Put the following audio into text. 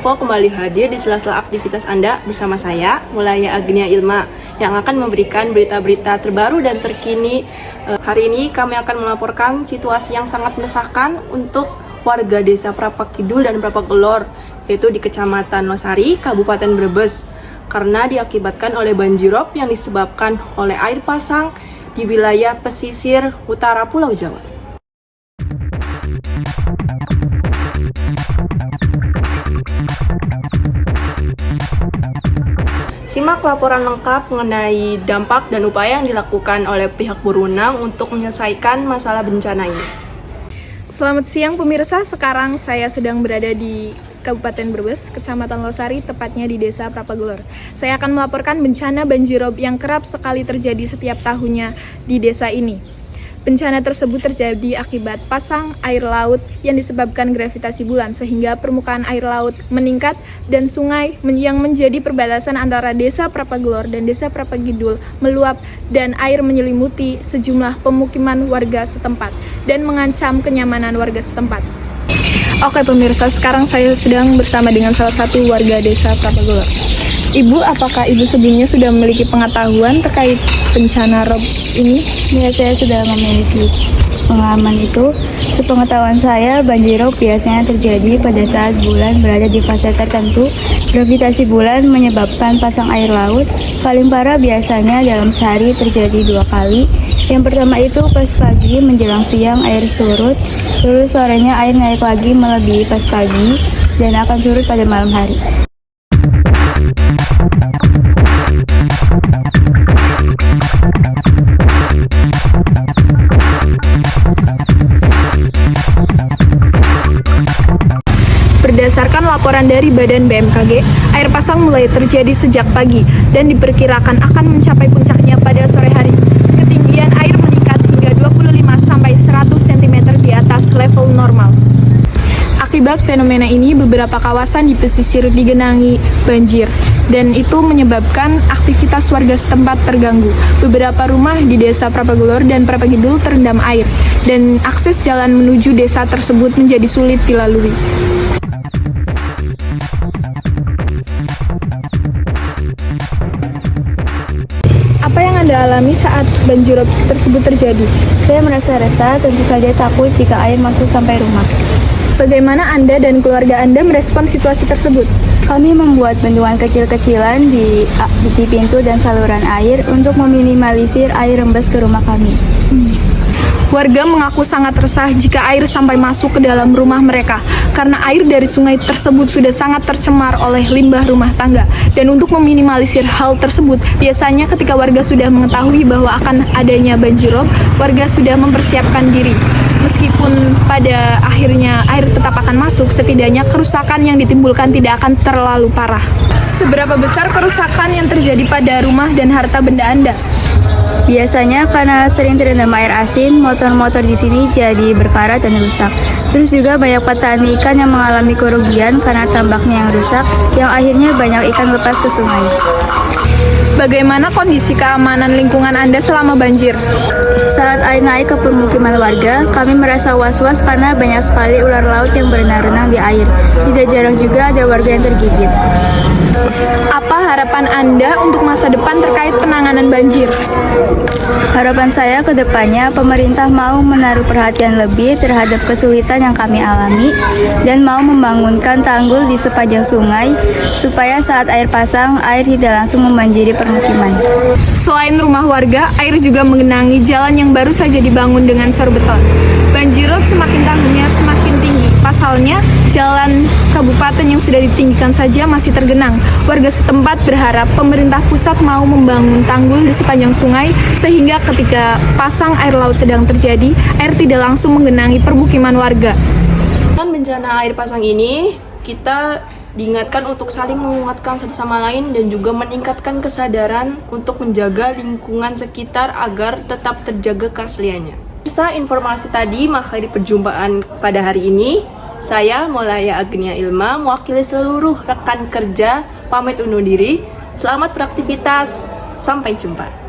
Info kembali hadir di sela-sela aktivitas Anda bersama saya, Mulaya Agnia Ilma, yang akan memberikan berita-berita terbaru dan terkini. Hari ini kami akan melaporkan situasi yang sangat mendesakan untuk warga Desa Prapak Kidul dan Prapak Gelor, yaitu di Kecamatan Losari, Kabupaten Brebes, karena diakibatkan oleh banjirop yang disebabkan oleh air pasang di wilayah pesisir utara Pulau Jawa. Simak laporan lengkap mengenai dampak dan upaya yang dilakukan oleh pihak berwenang untuk menyelesaikan masalah bencana ini. Selamat siang pemirsa, sekarang saya sedang berada di Kabupaten Brebes, Kecamatan Losari, tepatnya di Desa Prapak Gelor. Saya akan melaporkan bencana banjirop yang kerap sekali terjadi setiap tahunnya di desa ini. Bencana tersebut terjadi akibat pasang air laut yang disebabkan gravitasi bulan, sehingga permukaan air laut meningkat dan sungai yang menjadi perbatasan antara Desa Prapak Gelor dan Desa Prapak Kidul meluap dan air menyelimuti sejumlah pemukiman warga setempat dan mengancam kenyamanan warga setempat. Oke pemirsa, sekarang saya sedang bersama dengan salah satu warga Desa Prapak Gelor. Ibu, apakah Ibu sebelumnya sudah memiliki pengetahuan terkait bencana rob ini? Ya, saya sudah memiliki pengalaman itu. Sepengetahuan saya, banjirop biasanya terjadi pada saat bulan berada di fase tertentu. Gravitasi bulan menyebabkan pasang air laut. Paling parah biasanya dalam sehari terjadi 2 kali. Yang pertama itu pas pagi menjelang siang air surut, lalu sorenya air naik lagi melebihi pas pagi dan akan surut pada malam hari. Berdasarkan laporan dari Badan BMKG, air pasang mulai terjadi sejak pagi dan diperkirakan akan mencapai puncaknya pada sore hari. Ketinggian air meningkat hingga 25-100 cm di atas level normal. Akibat fenomena ini, beberapa kawasan di pesisir digenangi banjir, dan itu menyebabkan aktivitas warga setempat terganggu. Beberapa rumah di Desa Prapak Gelor dan Prapak Kidul terendam air, dan akses jalan menuju desa tersebut menjadi sulit dilalui. Apa yang Anda alami saat banjirop tersebut terjadi? Saya merasa resah, tentu saja takut jika air masuk sampai rumah. Bagaimana Anda dan keluarga Anda merespon situasi tersebut? Kami membuat bendungan kecil-kecilan di pintu dan saluran air untuk meminimalisir air rembes ke rumah kami. Warga mengaku sangat resah jika air sampai masuk ke dalam rumah mereka, karena air dari sungai tersebut sudah sangat tercemar oleh limbah rumah tangga. Dan untuk meminimalisir hal tersebut, biasanya ketika warga sudah mengetahui bahwa akan adanya banjirop, warga sudah mempersiapkan diri. Meskipun pada akhirnya air tetap akan masuk, setidaknya kerusakan yang ditimbulkan tidak akan terlalu parah. Seberapa besar kerusakan yang terjadi pada rumah dan harta benda Anda? Biasanya karena sering terendam air asin, motor-motor di sini jadi berkarat dan rusak. Terus juga banyak petani ikan yang mengalami kerugian karena tambaknya yang rusak, yang akhirnya banyak ikan lepas ke sungai. Bagaimana kondisi keamanan lingkungan Anda selama banjir? Saat air naik ke permukiman warga, kami merasa was-was karena banyak sekali ular laut yang berenang-renang di air. Tidak jarang juga ada warga yang tergigit. Apa harapan Anda untuk masa depan terkait penanganan banjir? Harapan saya ke depannya, pemerintah mau menaruh perhatian lebih terhadap kesulitan yang kami alami dan mau membangunkan tanggul di sepanjang sungai supaya saat air pasang, air tidak langsung membanjiri permukiman. Selain rumah warga, air juga mengenangi jalan yang baru saja dibangun dengan sor beton. Banjirop semakin tahunnya semakin tinggi. Pasalnya, jalan kabupaten yang sudah ditinggikan saja masih tergenang. Warga setempat berharap pemerintah pusat mau membangun tanggul di sepanjang sungai sehingga ketika pasang air laut sedang terjadi, air tidak langsung menggenangi permukiman warga. Dengan bencana air pasang ini, kita diingatkan untuk saling menguatkan satu sama lain dan juga meningkatkan kesadaran untuk menjaga lingkungan sekitar agar tetap terjaga keasliannya. Bisa informasi tadi mengakhiri perjumpaan pada hari ini. Saya Mulaya Agnia Ilma mewakili seluruh rekan kerja pamit undur diri. Selamat beraktivitas. Sampai jumpa.